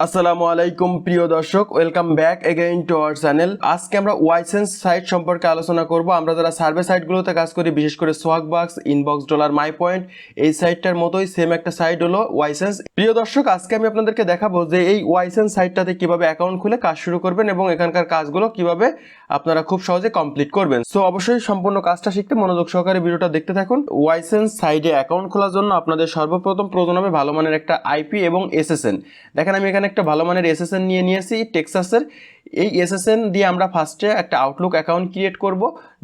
আসসালামু আলাইকুম প্রিয় দর্শক, welcome back again to our channel. আজকে আমরা ওয়াইসেন্স সাইট সম্পর্কে আলোচনা করব। আমরা যারা সার্ভে সাইটগুলোতে কাজ করি, বিশেষ করে সোয়াগবাক্স, ইনবক্স ডলার, মাই পয়েন্ট, এই সাইটটার মতোই সেম একটা সাইট হলো ওয়াইসেন্স। প্রিয় দর্শক, আজকে আমি আপনাদেরকে দেখাবো যে এই ওয়াইসেন্স সাইটটাতে কিভাবে অ্যাকাউন্ট খুলে কাজ শুরু করবেন এবং এখানকার কাজগুলো কিভাবে আপনারা খুব সহজে কমপ্লিট করবেন। সো অবশ্যই সম্পূর্ণ কাজটা শিখতে মনোযোগ সহকারে ভিডিওটা দেখতে থাকুন। ওয়াইসেন্স সাইটে অ্যাকাউন্ট খোলার জন্য আপনাদের সর্বপ্রথম প্রয়োজন হবে ভালো মানের একটা আইপি এবং এসএসএন। দেখেন আমি এখানে একটা ভালো মানের এসএসএন নিয়ে নিয়েছি টেক্সাসের। এই এসএসএন দিয়ে আমরা ফার্স্টে একটা আউটলুক অ্যাকাউন্ট ক্রিয়েট করব,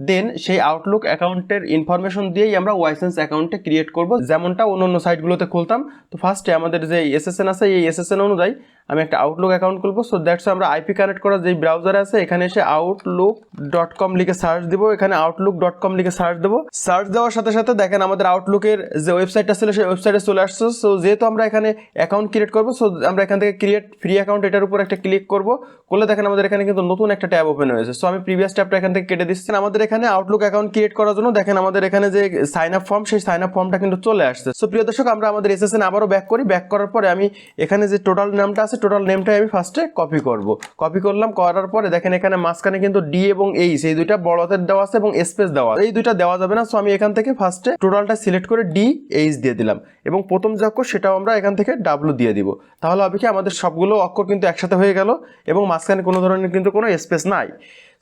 দেন সেই আউটলুক অ্যাকাউন্টের ইনফরমেশন দিয়েই আমরা ওয়াইসেন্স অ্যাকাউন্টে ক্রিয়েট করব, যেমনটা অন্য সাইটগুলোতে খুলতাম। তো ফার্স্টে আমাদের যে এসএসএন আছে, এই এসএসএন অনুযায়ী আমি একটা আউটলুক অ্যাকাউন্ট খুলবো। সো দ্যাটস আমরা আইপি কানেক্ট করা যেই ব্রাউজারে আছে এখানে এসে outlook.com লিখে সার্চ দিব। এখানে outlook.com লিখে সার্চ দেবো। সার্চ দেওয়ার সাথে সাথে দেখেন আমাদের আউটলুকের যে ওয়েবসাইটটা ছিল সেই ওয়েবসাইটে চলে আসছে। সো যেহেতু আমরা এখানে অ্যাকাউন্ট ক্রিয়েট করবো, সো আমরা এখান থেকে ক্রিয়েট ফ্রি অ্যাকাউন্ট এটার উপর একটা ক্লিক করবো। করলে দেখেন আমাদের এখানে কিন্তু নতুন একটা ট্যাব ওপেন হয়েছে। সো আমি প্রিভিয়াস ট্যাবটা এখান থেকে কেটে দিচ্ছি। আমাদের এখানে আউটলুক অ্যাকাউন্ট ক্রিয়েট করার জন্য দেখেন আমাদের এখানে যে সাইন আপ ফর্ম, সেই সাইন আপ ফর্মটা কিন্তু চলে আসছে। সো প্রিয় দর্শক, আমরা আমাদের এসএসএন আবারও ব্যাক করি। ব্যাক করার পরে আমি এখানে যে টোটাল নামটা আছে, টোটাল নেমটাই আমি ফার্স্টে কপি করব। কপি করলাম, করার পরে দেখেন এখানে মাঝখানে কিন্তু ডি এবং এইচ এই দুইটা বড় হাতের দেওয়া আছে এবং স্পেস দেওয়া, এই দুইটা দেওয়া যাবে না। সো আমি এখান থেকে ফার্স্টে টোটালটা সিলেক্ট করে ডি এইচ দিয়ে দিলাম এবং প্রথম যে অক্ষর সেটাও আমরা এখান থেকে ডাব্লু দিয়ে দিব। তাহলে হবে কি, আমাদের সবগুলো অক্ষর কিন্তু একসাথে হয়ে গেল এবং মাঝখানে কোনো ধরনের কিন্তু কোনো স্পেস নাই।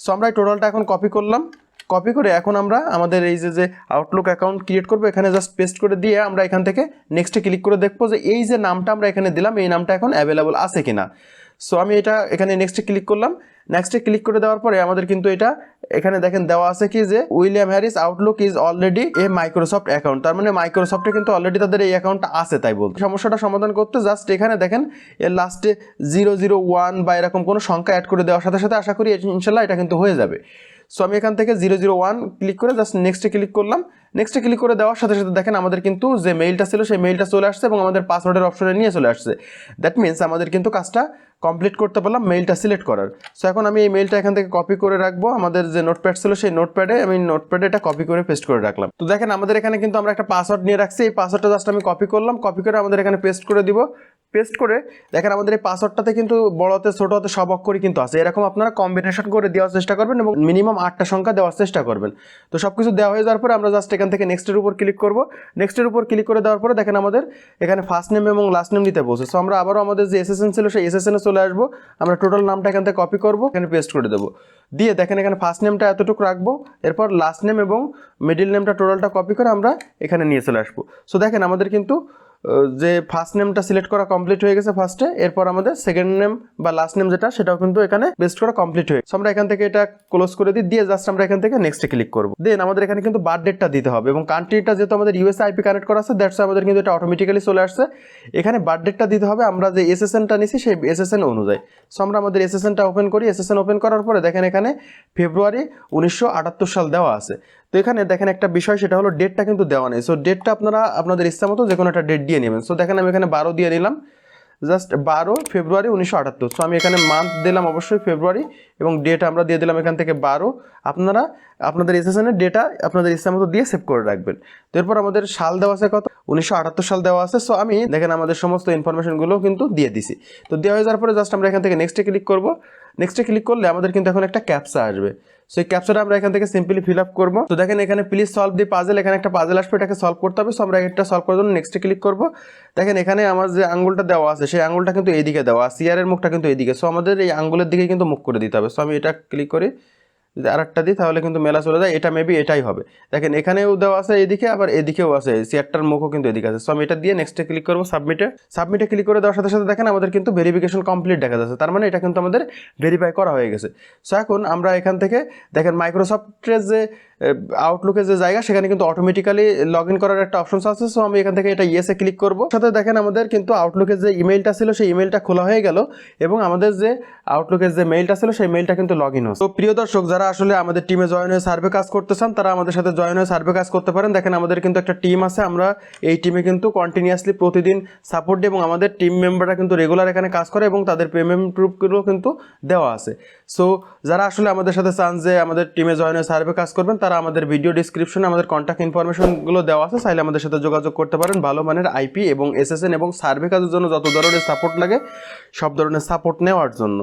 সো আমরা এই টোটালটা এখন কপি করলাম। কপি করে এখন আমরা আমাদের এই যে আউটলুক অ্যাকাউন্ট ক্রিয়েট করবো এখানে জাস্ট পেস্ট করে দিয়ে আমরা এখান থেকে নেক্সটে ক্লিক করে দেখবো যে এই যে নামটা আমরা এখানে দিলাম এই নামটা এখন অ্যাভেলেবল আছে কিনা। সো আমি এটা এখানে নেক্সটে ক্লিক করলাম। নেক্সটে ক্লিক করে দেওয়ার পরে আমাদের কিন্তু এটা এখানে দেখেন দেওয়া আছে কি যে William Harris Outlook is already A Microsoft account. তার মানে মাইক্রোসফটে কিন্তু অলরেডি তাদের এই অ্যাকাউন্টটা আছে তাই বলতে। সমস্যাটা সমাধান করতে জাস্ট এখানে দেখেন এর লাস্টে 001 বা এরকম কোনো সংখ্যা অ্যাড করে দেওয়ার সাথে সাথে আশা করি ইনশাল্লাহ এটা কিন্তু হয়ে যাবে। সো আমি এখান থেকে 001 ক্লিক করে জাস্ট নেক্সটে ক্লিক করলাম। নেক্সটে ক্লিক করে দেওয়ার সাথে সাথে দেখেন আমাদের কিন্তু যে মেইলটা ছিল সেই মেইলটা চলে আসছে এবং আমাদের পাসওয়ার্ডের অপশনে নিয়ে চলে আসছে। দ্যাট মিনস আমাদের কিন্তু কাজটা কমপ্লিট করতে পারলাম মেইলটা সিলেক্ট করার। সো এখন আমি এই মেইলটা এখান থেকে কপি করে রাখবো। আমাদের যে নোটপ্যাড ছিল সেই নোটপ্যাডে আমি এটা কপি করে পেস্ট করে রাখলাম। তো দেখেন আমাদের এখানে কিন্তু আমরা একটা পাসওয়ার্ড নিয়ে রাখছি। এই পাসওয়ার্ডটা জাস্ট আমি কপি করলাম। কপি করে আমাদের এখানে পেস্ট করে দিব। পেস্ট করে দেখেন আমাদের এই পাসওয়ার্ডটাতে কিন্তু বড় হাতে ছোট হাতে সব অক্ষরই কিন্তু আছে। এরকম আপনারা কম্বিনেশন করে দেওয়ার চেষ্টা করবেন এবং মিনিমাম 8টা সংখ্যা দেওয়ার চেষ্টা করবেন। তো সব কিছু দেওয়া হয়ে যাওয়ার পরে আমরা জাস্ট এখান থেকে নেক্সটের উপর ক্লিক করব। নেক্সটের উপর ক্লিক করে দেওয়ার পরে দেখেন আমাদের এখানে ফার্স্ট নেম এবং লাস্ট নেম দিতে বলছে। সো আমরা আবারও আমাদের যে এসএসএন ছিল সেই এসএসএনে চলে আসবো। আমরা টোটাল নামটা এখান থেকে কপি করব, এখানে পেস্ট করে দেবো। দিয়ে দেখেন এখানে ফার্স্ট নেমটা এতটুকু রাখবো, এরপর লাস্ট নেম এবং মিডিল নেমটা টোটালটা কপি করে আমরা এখানে নিয়ে চলে আসবো। সো দেখেন আমাদের কিন্তু যে ফার্স্ট নেমটা সিলেক্ট করা কমপ্লিট হয়ে গেছে ফার্স্টে। এরপর আমাদের সেকেন্ড নেম বা লাস্ট নেম যেটা সেটাও কিন্তু এখানে পেস্ট করা কমপ্লিট হয়ে গেছে। আমরা এখান থেকে এটা ক্লোজ করে দিয়ে জাস্ট আমরা এখান থেকে নেক্সটে ক্লিক করব। দেন আমাদের এখানে কিন্তু বার্থ ডেটটা দিতে হবে এবং কান্ট্রিটা যেহেতু আমাদের ইউএসএ আইপি কানেক্ট করা আছে দ্যাটস আমাদের কিন্তু এটা অটোমেটিক্যালি চলে আসছে। এখানে বার্থ ডেটটা দিতে হবে আমরা যে এসএসএনটা নিছি সেই এসএসএন অনুযায়ী। সো আমরা আমাদের এসএসএনটা ওপেন করি। এসএসএন ওপেন করার পরে দেখেন এখানে ফেব্রুয়ারি 1978 সাল দেওয়া আছে। তো এখানে দেখেন একটা বিষয়, সেটা হলো ডেটটা কিন্তু দেওয়া নেই। সো ডেটটা আপনারা আপনাদের ইচ্ছা মতো যে কোনো একটা ডেট দিয়ে নেবেন। সো দেখেন আমি এখানে 12 দিয়ে নিলাম, জাস্ট 12 ফেব্রুয়ারি 1978। সো আমি এখানে মান্থ দিলাম অবশ্যই ফেব্রুয়ারি এবং ডেট আমরা দিয়ে দিলাম এখান থেকে 12। আপনারা আপনাদের এসএসএনের ডেটা আপনাদের ইচ্ছা মতো দিয়ে সেভ করে রাখবেন। তো এরপর আমাদের সাল দেওয়া আছে কত, 1978 সাল দেওয়া আছে। সো আমি দেখেন আমাদের সমস্ত ইনফরমেশনগুলো কিন্তু দিয়ে দিছি। তো দেওয়া হয়ে যাওয়ার পরে জাস্ট আমরা এখান থেকে নেক্সটে ক্লিক করব। নেক্সটে ক্লিক করলে আমাদের কিন্তু এখন একটা ক্যাপচা আসবে। সো এই ক্যাপচাটা আমরা এখান থেকে সিম্পলি ফিল আপ করবো। তো দেখেন এখানে প্লিজ সলভ দি পাজেল, এখানে একটা পাজেল আসবে, এটাকে সলভ করতে হবে। সো আমরা এটা সলভ করার জন্য নেক্সটে ক্লিক করব। দেখেন এখানে আমার যে আঙ্গুলটা দেওয়া আছে সেই আঙ্গুলটা কিন্তু এইদিকে দেওয়া, সিআরের মুখটা কিন্তু এইদিকে। সো আমাদের এই আঙ্গুলের দিকে কিন্তু মুখ করে দিতে হবে। সো আমি এটা ক্লিক করি, যদি আরেকটা দিই তাহলে কিন্তু মেলা চলে যায়। এটা মেবি এটাই হবে। দেখেন এখানেও দেওয়া আছে এইদিকে, আবার এদিকেও আছে, সিআরটার মুখও কিন্তু এদিকে আছে। সো আমি এটা দিয়ে নেক্সটে ক্লিক করবো, সাবমিটে ক্লিক করে দেওয়ার সাথে সাথে দেখেন আমাদের কিন্তু ভেরিফিকেশন কমপ্লিট দেখা যাচ্ছে। তার মানে এটা কিন্তু আমাদের ভেরিফাই করা হয়ে গেছে। সো এখন আমরা এখান থেকে দেখেন মাইক্রোসফটের যে আউটলুকের যে জায়গা সেখানে কিন্তু অটোমেটিক্যালি লগ ইন করার একটা অপশন আছে। সো আমি এখান থেকে এটা ইয়েসে ক্লিক করবো। সাথে দেখেন আমাদের কিন্তু আউটলুকের যে ইমেইলটা ছিল সেই ইমেইলটা খোলা হয়ে গেল এবং আমাদের যে আউটলুকের যে মেইলটা ছিল সেই মেইলটা কিন্তু লগ ইন হচ্ছে। তো প্রিয় দর্শক, যারা আসলে আমাদের টিমে জয়েন হয়ে সার্ভে কাজ করতে চান তারা আমাদের সাথে জয়েন হয়ে সার্ভে কাজ করতে পারেন। দেখেন আমাদের কিন্তু একটা টিম আছে, আমরা এই টিমে কিন্তু কন্টিনিউয়াসলি প্রতিদিন সাপোর্ট দিই এবং আমাদের টিম মেম্বাররা কিন্তু রেগুলার এখানে কাজ করে এবং তাদের পেমেন্ট প্রুফগুলো কিন্তু দেওয়া আছে। সো যারা আসলে আমাদের সাথে চান যে আমাদের টিমে জয়েন হয়ে সার্ভে কাজ করবেন তারা আমাদের ভিডিও ডিসক্রিপশনে আমাদের কন্ট্যাক্ট ইনফরমেশনগুলো দেওয়া আছে, চাইলে আমাদের সাথে যোগাযোগ করতে পারেন। ভালো মানের আইপি এবং এসএসএন এবং সার্ভে কাজের জন্য যত ধরনের সাপোর্ট লাগে সব ধরনের সাপোর্ট নেওয়ার জন্য।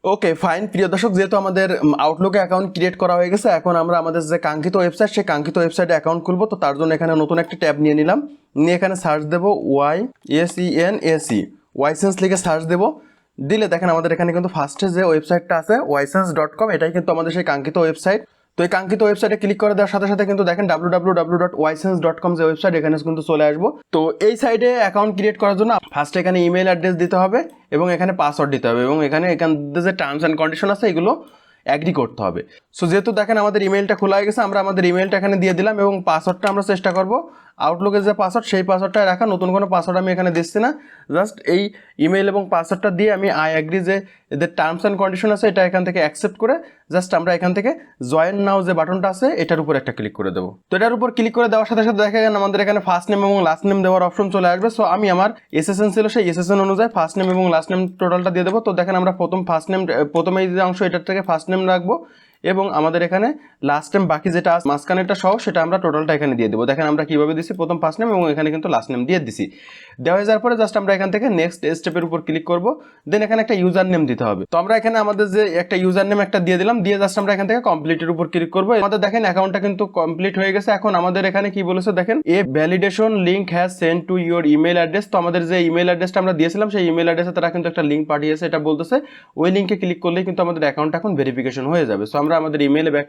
ওকে ফাইন প্রিয় দর্শক, যেহেতু আমাদের আউটলুকে অ্যাকাউন্ট ক্রিয়েট করা হয়ে গেছে, এখন আমরা আমাদের যে কাঙ্ক্ষিত ওয়েবসাইট সেই কাঙ্ক্ষিত ওয়েবসাইটে অ্যাকাউন্ট খুলবো। তো তার জন্য এখানে নতুন একটা ট্যাব নিয়ে নিলাম, নিয়ে এখানে সার্চ দেবো YSENSE ওয়াইসেন্স লিখে সার্চ দেবো। দিলে দেখেন আমাদের এখানে কিন্তু ফার্স্টে যে ওয়েবসাইটটা আছে ওয়াইসেন্স.com, এটাই কিন্তু আমাদের সেই কাঙ্ক্ষিত ওয়েবসাইট। তো এই কাঙ্ক্ষিত ওয়েবসাইটে ক্লিক করে দেওয়ার সাথে সাথে কিন্তু দেখেন www.ysense.com যে ওয়েবসাইট, এখানে কিন্তু চলে আসবো। তো এই সাইডে অ্যাকাউন্ট ক্রিয়েট করার জন্য ফার্স্টে এখানে ইমেল অ্যাড্রেস দিতে হবে এবং এখানে পাসওয়ার্ড দিতে হবে এবং এখানে যে টার্মস অ্যান্ড কন্ডিশন আছে এগুলো অ্যাগ্রি করতে হবে। সো যেহেতু দেখেন আমাদের ইমেলটা খোলা হয়ে গেছে, আমরা আমাদের ইমেলটা এখানে দিয়ে দিলাম এবং পাসওয়ার্ডটা আমরা চেষ্টা করবো আউটলুকের যে পাসওয়ার্ড সেই পাসওয়ার্ডটা রাখা, নতুন কোনো পাসওয়ার্ড আমি এখানে দিচ্ছি না। জাস্ট এই ইমেল এবং পাসওয়ার্ডটা দিয়ে আমি আই অ্যাগ্রি যে এদের টার্মস অ্যান্ড কন্ডিশন আছে এটা এখান থেকে অ্যাকসেপ্ট করে জাস্ট আমরা এখান থেকে জয়েন নাও যে বাটনটা আছে এটার উপর একটা ক্লিক করে দেবো। তো এটার উপর ক্লিক করে দেওয়ার সাথে সাথে দেখা গেল আমাদের এখানে ফার্স্ট নেম এবং লাস্ট নেম দেওয়ার অপশন চলে আসবে। সো আমি আমার এসএসএন ছিল সেই এসএসএন অনুযায়ী ফার্স্ট নেম এবং লাস্ট নেম টোটালটা দিয়ে দেবো। তো দেখেন আমরা প্রথমে এই যে অংশ এটার থেকে ফার্স্ট নেম রাখবো এবং আমাদের এখানে লাস্ট নেম বাকি যেটা আছে মাঝখানেরটা সহ সেটা আমরা টোটালটা এখানে দিয়ে দেবো। দেখেন আমরা কিভাবে দিচ্ছি, প্রথম ফার্স্ট নেম এবং এখানে কিন্তু লাস্ট নেম দিয়ে দিছি। দেওয়া হয়ে যাওয়ার পরে জাস্ট আমরা এখান থেকে নেক্সট স্টেপের উপর ক্লিক করব, দেন এখানে একটা ইউজার নেম দিতে হবে। তো আমরা এখানে আমাদের যে একটা ইউজার নেম একটা দিয়ে দিলাম, দিয়ে জাস্ট আমরা এখান থেকে কমপ্লিটের উপর ক্লিক করবো। আমাদের দেখেন অ্যাকাউন্টটা কিন্তু কমপ্লিট হয়ে গেছে। এখন আমাদের এখানে কি বলেছে দেখেন, a validation link has send to your email address. তো আমাদের যে ইমেল অ্যাড্রেসটা আমরা দিয়েছিলাম সেই ইমেল অ্যাড্রেসে তারা কিন্তু একটা লিঙ্ক পাঠিয়েছে, এটা বলতেছে ওই লিঙ্কে ক্লিক করলেই কিন্তু আমাদের অ্যাকাউন্টটা এখন ভেরিফিকেশন হয়ে যাবে। সো আমরা আমাদের ইমেলে ব্যাক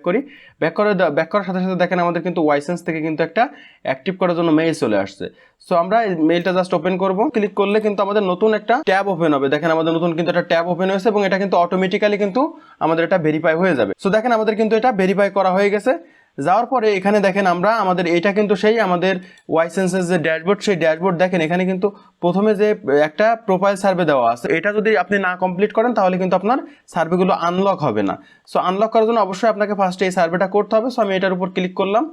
করার সাথে সাথে দেখেন আমাদের কিন্তু ওয়াইসেন্স থেকে কিন্তু একটা অ্যাক্টিভ করার জন্য মেইল চলে আসছে। সো আমরা এই মেইলটা জাস্ট ওপেন করব, ক্লিক করলে কিন্তু আমাদের নতুন একটা ট্যাব ওপেন হবে। দেখেন আমাদের নতুন কিন্তু একটা ট্যাব ওপেন হয়েছে এবং এটা কিন্তু অটোমেটিক্যালি কিন্তু আমাদের এটা ভেরিফাই হয়ে যাবে। সো দেখেন আমাদের কিন্তু এটা ভেরিফাই করা হয়ে গেছে। যাওয়ার পরে এখানে দেখেন আমরা আমাদের এটা কিন্তু সেই আমাদের ওয়াইসেন্সের যে ড্যাশবোর্ড, সেই ড্যাশবোর্ড দেখেন এখানে কিন্তু প্রথমে যে একটা প্রোফাইল সার্ভে দেওয়া আছে, এটা যদি আপনি না কমপ্লিট করেন তাহলে কিন্তু আপনার সার্ভেগুলো আনলক হবে না। সো আনলক করার জন্য অবশ্যই আপনাকে ফার্স্টে এই সার্ভেটা করতে হবে। সো আমি এটার উপর ক্লিক করলাম,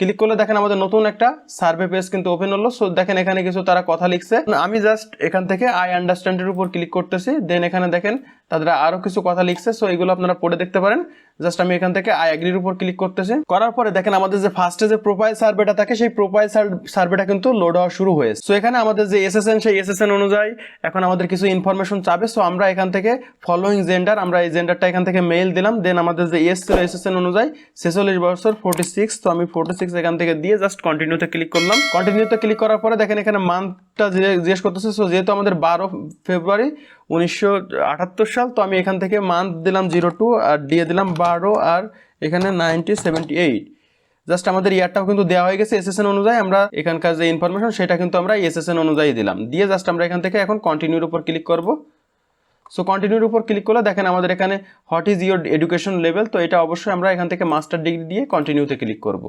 ক্লিক করলে দেখেন আমাদের নতুন একটা সার্ভে পেজ কিন্তু ওপেন হলো। সো দেখেন এখানে কিছু তারা কথা লিখছে, আমি জাস্ট এখান থেকে আই আন্ডারস্ট্যান্ডের উপর ক্লিক করতেছি, দেন এখানে দেখেন তাদের আরো কিছু কথা লিখছে। সো এগুলো আপনারা পড়ে দেখতে পারেন। জাস্ট আমি এখান থেকে আই এগ্রির উপর ক্লিক করতেছি, করার পরে দেখেন আমাদের যে ফার্স্টে যে প্রোফাইল সার্ভেটা থাকে সেই প্রোফাইল সার্ভেটা কিন্তু লোড হওয়া শুরু হয়েছে। সো এখানে আমাদের যে এসএসএন সেই এসএসএন অনুযায়ী এখন আমাদের কিছু ইনফরমেশন চাবে। সো আমরা এখান থেকে ফলোইং জেন্ডার, আমরা এই জেন্ডারটা এখান থেকে মেল দিলাম, দেন আমাদের যে এজ ছিল এসএসএন অনুযায়ী 46 বছর 46। তো আমি 46 এখান থেকে দিয়ে জাস্ট কন্টিনিউতে ক্লিক করলাম। কন্টিনিউতে ক্লিক করার পরে দেখেন এখানে মান্থটা জিজ্ঞেস করতেছে। সো যেহেতু আমাদের 12 ফেব্রুয়ারি 1978 সাল, তো আমি এখান থেকে মান্থ দিলাম 02 আর দিয়ে দিলাম 12 আর এখানে 1978। জাস্ট আমাদের ইয়ারটাও কিন্তু দেওয়া হয়ে গেছে এসএসএন অনুযায়ী। আমরা এখানকার যে ইনফরমেশন সেটা কিন্তু আমরা এসএসএন অনুযায়ী দিলাম, দিয়ে জাস্ট আমরা এখান থেকে এখন কন্টিনিউর উপর ক্লিক করব। সো কন্টিনিউর উপর ক্লিক করলে দেখেন আমাদের এখানে what is your education level, তো এটা অবশ্যই আমরা এখান থেকে মাস্টার ডিগ্রি দিয়ে কন্টিনিউতে ক্লিক করব।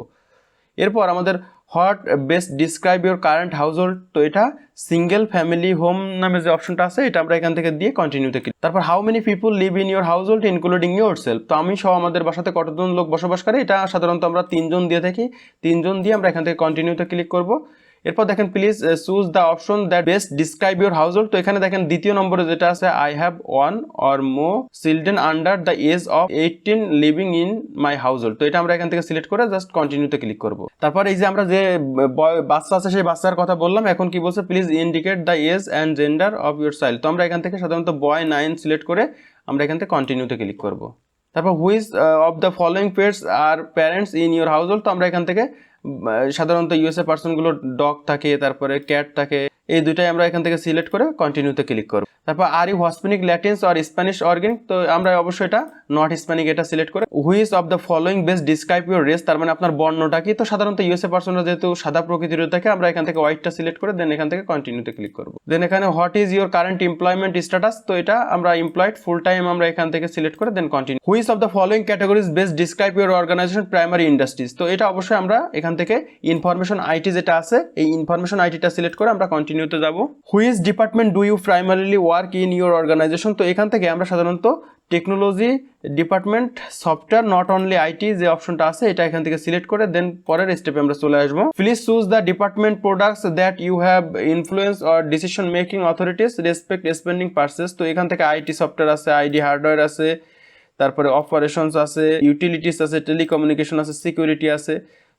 এরপর আমাদের what best describe your current house hold, তো এটা সিঙ্গেল ফ্যামিলি হোম নামে যে অপশনটা আছে এটা আমরা এখান থেকে দিয়ে কন্টিনিউতে ক্লিক। তারপর how many people live in your house hold including your self, তো আমি সহ আমাদের বাসাতে কতজন লোক বসবাস করে, এটা সাধারণত আমরা 3 জন দিয়ে থাকি, 3 জন দিয়ে আমরা এখান থেকে কন্টিনিউতে ক্লিক করব। এরপর দেখেন please choose the option that best describe your household, তো এখানে দেখেন দ্বিতীয় নম্বরে যেটা আছে I have 1 or more children under the age of 18 living in my household, তো এটা আমরা এখান থেকে সিলেক্ট করে জাস্ট কন্টিনিউতে ক্লিক করব। তারপর এই যে আমরা যে বাচ্চা আছে সেই বাচ্চার কথা বললাম, এখন কি বলছে please indicate the age and gender of your child, তো আমরা এখান থেকে সাধারণত বয় 9 সিলেক্ট করে আমরা এখান থেকে কন্টিনিউতে ক্লিক করব। তারপর which of the following pets are parents in your household, তো আমরা এখান থেকে সাধারণত ইউএসএ পার্সনগুলো ডগ থাকে, তারপরে ক্যাট থাকে, এই দুটাই আমরা এখান থেকে সিলেক্ট করে কন্টিনিউতে ক্লিক করব। তারপর are you Hispanic Latinos or Spanish organic, তো আমরা অবশ্যই এটা নট হিস্পানিক এটা সিলেক্ট করে which of the following best describe your race, তার মানে আপনার বর্ণটা কি, তো সাধারণত ইউএসএ পার্সনরা যেহেতু সাদা প্রকৃতির থাকে আমরা এখান থেকে হোয়াইটটা সিলেক্ট করে দেন এখান থেকে কন্টিনিউতে ক্লিক করব। দেন এখানে what is your current employment status, তো এটা আমরা এমপ্লয়েড ফুল টাইম আমরা এখান থেকে সিলেক্ট করে দেন continue. Which of the following categories best describe your organization primary industries, তো এটা অবশ্যই আমরা এখান থেকে ইনফরমেশন আইটি যেটা আছে এই ইনফরমেশন আইটিটা সিলেক্ট করে আমরা কন্টিনিউতে যাব। Which department do you primarily work in your organization, তো এখান থেকে আমরা সাধারণত technology department software not only IT যে অপশনটা আছে এটা এখান থেকে সিলেক্ট করে দেন পরের স্টেপে আমরা চলে আসবো। Please choose the department products that you have influence or decision making authorities respect spending purchase, তো এখান থেকে আইটি সফটওয়্যার আছে, আইডি হার্ডওয়্যার আছে, তারপরে অপারেশনস আছে, ইউটিলিটিস আছে, টেলিকমিউনিকেশন আছে, সিকিউরিটি আছে।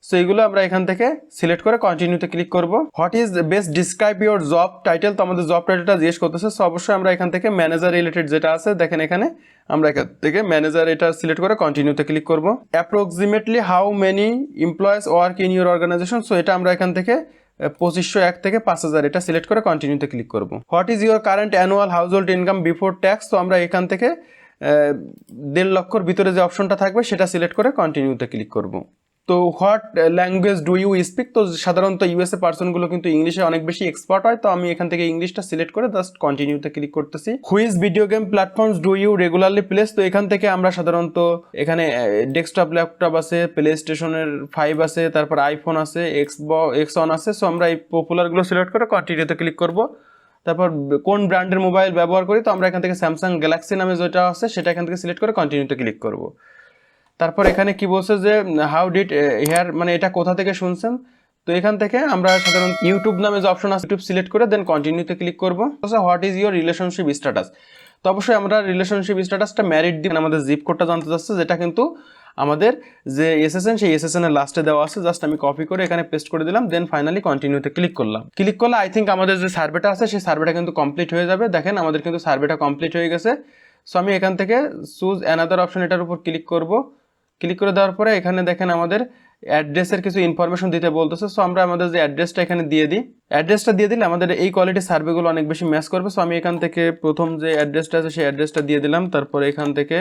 সো এগুলো আমরা এখান থেকে সিলেক্ট করে কন্টিনিউতে ক্লিক করব। What is best describe your job title, তো আমাদের জব টাইটেলটা জিজ্ঞেস করতেছে। সো অবশ্যই আমরা এখান থেকে ম্যানেজার রিলেটেড যেটা আছে দেখেন এখানে আমরা এখান থেকে ম্যানেজার এটা সিলেক্ট করে কন্টিনিউতে ক্লিক করব। Approximately how many employees work in your organization, so এটা আমরা এখান থেকে 2501 থেকে 5000 এটা সিলেক্ট করে কন্টিনিউতে ক্লিক করব। What is your current annual house hold income before tax, তো আমরা এখান থেকে 1.5 লক্ষর ভিতরে যে অপশনটা থাকবে সেটা সিলেক্ট করে কন্টিনিউতে ক্লিক করব। তো what language do you speak, তো সাধারণত ইউএসএ পার্সনগুলো কিন্তু ইংলিশে অনেক বেশি এক্সপার্ট হয়, তো আমি এখান থেকে ইংলিশটা সিলেক্ট করে জাস্ট কন্টিনিউতে ক্লিক করতেছি। Which video game platforms do you regularly plays, তো এখান থেকে আমরা সাধারণত এখানে ডেস্কটপ ল্যাপটপ আছে, প্লে স্টেশনের 5 আছে, তারপর আইফোন আছে, এক্স অন আছে। সো আমরা এই পপুলারগুলো সিলেক্ট করে কন্টিনিউতে ক্লিক করব। তারপর কোন ব্র্যান্ডের মোবাইল ব্যবহার করি, তো আমরা এখান থেকে স্যামসাং গ্যালাক্সি নামে যেটা আছে সেটা এখান থেকে সিলেক্ট করে কন্টিনিউতে ক্লিক করব। তারপর এখানে কি বলছে যে হাউ ডিড হেয়ার, মানে এটা কোথা থেকে শুনছেন, তো এখান থেকে আমরা সাধারণত ইউটিউব নামে যে অপশন আছে ইউটিউব সিলেক্ট করে দেন কন্টিনিউতে ক্লিক করব। What is your relationship status, তো অবশ্যই আমরা রিলেশনশিপ স্ট্যাটাসটা ম্যারিড দিয়ে আমাদের জিপ কোডটা জানতে চাচ্ছে, যেটা কিন্তু আমাদের যে এসএসএন সেই এসএসএন এর লাস্টে দেওয়া আছে। জাস্ট আমি কপি করে এখানে পেস্ট করে দিলাম, দেন ফাইনালি কন্টিনিউতে ক্লিক করলাম। ক্লিক করলে আই থিঙ্ক আমাদের যে সার্ভেটা আছে সেই সার্ভেটা কিন্তু কমপ্লিট হয়ে যাবে। দেখেন আমাদের কিন্তু সার্ভেটা কমপ্লিট হয়ে গেছে। সো আমি এখান থেকে চুজ অ্যানাদার অপশন এটার উপর ক্লিক করব। ক্লিক করে দেওয়ার পরে এখানে দেখেন আমাদের অ্যাড্রেসের কিছু ইনফরমেশন দিতে বলতেছে। সো আমরা আমাদের যে অ্যাড্রেসটা এখানে দিয়ে দিই, অ্যাড্রেসটা দিয়ে দিলে আমাদের এই কোয়ালিটির সার্ভেগুলো অনেক বেশি ম্যাচ করবে। সো আমি এখান থেকে প্রথম যে অ্যাড্রেসটা আছে সেই অ্যাড্রেসটা দিয়ে দিলাম। তারপরে এখান থেকে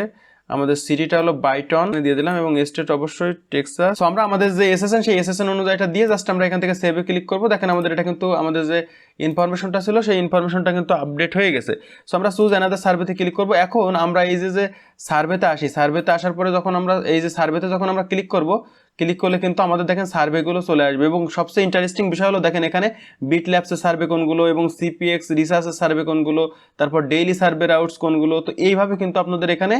আমাদের সিটিটা হলো বাইটন দিয়ে দিলাম এবং স্টেট অবশ্যই টেক্সাস। সো আমরা আমাদের যে এসএসএন সেই এসএসএন অনুযায়ী এটা দিয়ে জাস্ট আমরা এখান থেকে সেভে ক্লিক করব। দেখেন আমাদের এটা কিন্তু আমাদের যে ইনফরমেশনটা ছিল সেই ইনফরমেশনটা কিন্তু আপডেট হয়ে গেছে। সো আমরা চুজ অ্যানাদার সার্ভেতে ক্লিক করব। এখন আমরা এই যে সার্ভেতে আসি, সার্ভেতে আসার পরে যখন আমরা এই যে সার্ভেতে যখন আমরা ক্লিক করব, ক্লিক করলে কিন্তু আমাদের দেখেন সার্ভেগুলো চলে আসবে এবং সবচেয়ে ইন্টারেস্টিং বিষয় হলো দেখেন এখানে বিট ল্যাবসের সার্ভে কোনগুলো এবং সিপিএক্স রিসার্চের সার্ভে কোনগুলো, তারপর ডেইলি সার্ভে রাউটস কোনগুলো। তো এইভাবে কিন্তু আপনাদের এখানে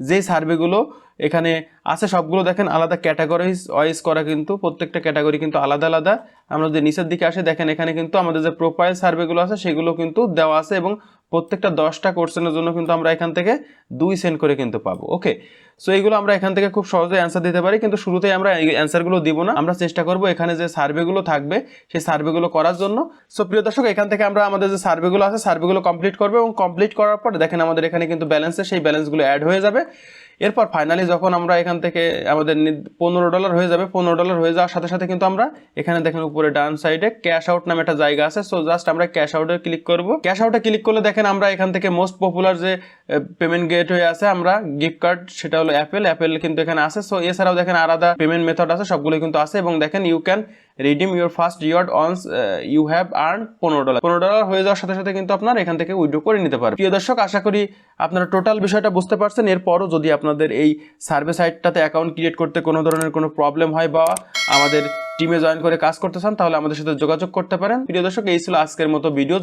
যে সার্ভেগুলো এখানে আছে সবগুলো দেখেন আলাদা ক্যাটাগরিজ ওয়াইজ করা, কিন্তু প্রত্যেকটা ক্যাটাগরি কিন্তু আলাদা আলাদা। আমরা যদি নিচের দিকে আসে দেখেন এখানে কিন্তু আমাদের যে প্রোফাইল সার্ভেগুলো আছে সেগুলো কিন্তু দেওয়া আছে এবং প্রত্যেকটা 10টা কোশ্চেনের জন্য কিন্তু আমরা এখান থেকে 2 সেন্ট করে কিন্তু পাবো। ওকে, সো এইগুলো আমরা এখান থেকে খুব সহজে অ্যান্সার দিতে পারি, কিন্তু শুরুতেই আমরা এই অ্যান্সারগুলো দিব না। আমরা চেষ্টা করব এখানে যে সার্ভেগুলো থাকবে সেই সার্ভেগুলো করার জন্য। সো প্রিয় দর্শক, এখান থেকে আমরা আমাদের যে সার্ভেগুলো আছে সার্ভেগুলো কমপ্লিট করবো এবং কমপ্লিট করার পর দেখেন আমাদের এখানে কিন্তু ব্যালেন্সে সেই ব্যালেন্সগুলো অ্যাড হয়ে যাবে। এরপর ফাইনালি যখন আমরা এখান থেকে আমাদের $15 হয়ে যাবে, $15 হয়ে যাওয়ার সাথে সাথে কিন্তু আমরা এখানে দেখেন উপরে ডান সাইডে ক্যাশ আউট নামে একটা জায়গা আছে। সো জাস্ট আমরা ক্যাশ আউটে ক্লিক করব। ক্যাশ আউটে ক্লিক করলে দেখেন আমরা এখান থেকে মোস্ট পপুলার যে পেমেন্ট গেটওয়ে আছে আমরা গিফট কার্ড, সেটা হলো অ্যাপেল কিন্তু এখানে আছে। সো এছাড়াও দেখেন আলাদা পেমেন্ট মেথড আছে, সবগুলো কিন্তু আছে এবং দেখেন you can redeem your first reward once you have earn $15 হয়ে যাওয়ার সাথে সাথে কিন্তু আপনার এখান থেকে উইথড্র করে নিতে পারবেন। প্রিয় দর্শক, আশা করি আপনারা টোটাল বিষয়টা বুঝতে পারছেন। এরপরও যদি আপনাদের এই সার্ভে সাইটটাতে অ্যাকাউন্ট ক্রিয়েট করতে কোনো ধরনের কোনো প্রবলেম হয় বা আমাদের টিমে জয়েন করে কাজ করতে চান তাহলে আমাদের সাথে যোগাযোগ করতে পারেন। প্রিয় দর্শক, এই ছিল আজকের মতো ভিডিও।